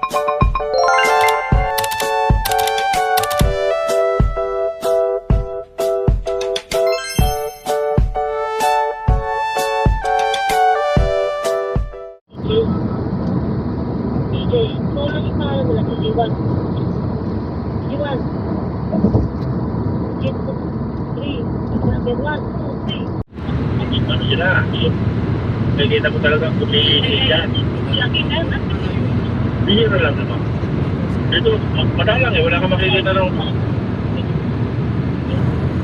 Ano sila? Nakikita ko talaga puti yan. Bihira lang naman. Dito, madalang eh. Wala kang makikita ng...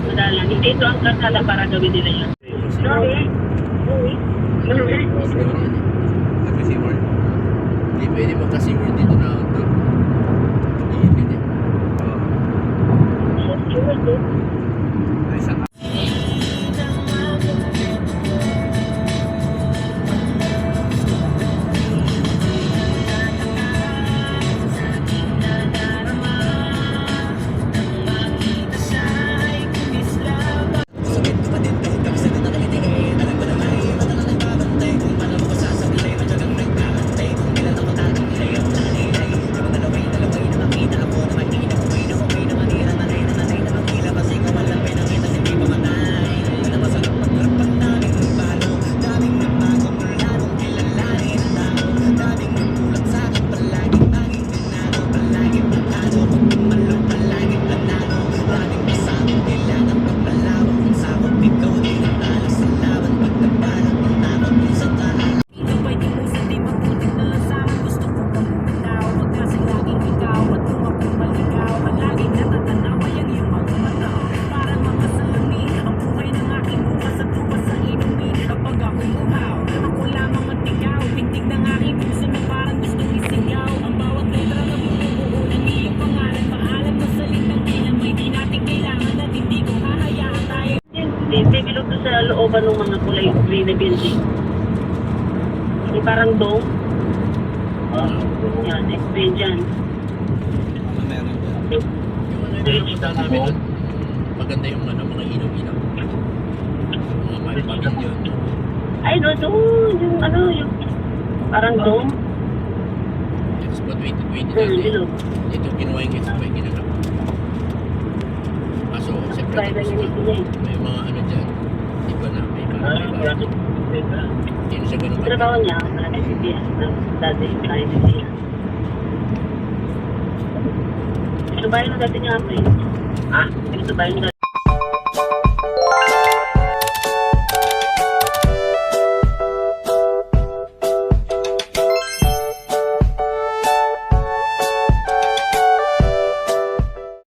Madalang. Hindi ito ang kasala para gawin nila yan. Sorry. Nag-SeaWorld. Hindi pwede magka-SeaWorld dito na outdoor. Hindi pwede. Ay, sa Bibilog doon sa looban ng mga kulay green na building. Yung parang dome. Yan, explain dyan. meron dyan. Yung punta namin doon, maganda yung mga ilaw-ilaw. Mga malipagin yun. Ay, doon, yung parang dome. Expo 2020 dati. Ito ginawa yung Expo yung ginagawa. Kaso, siyempre, may mga ano dyan. Di ba na, may parang hindi na siya ganun ka. Trabaho niya, malaki CPS ng dati, kahit CPS. Ito ba yung dati niya ako eh? Ha? Ito ba yung dati?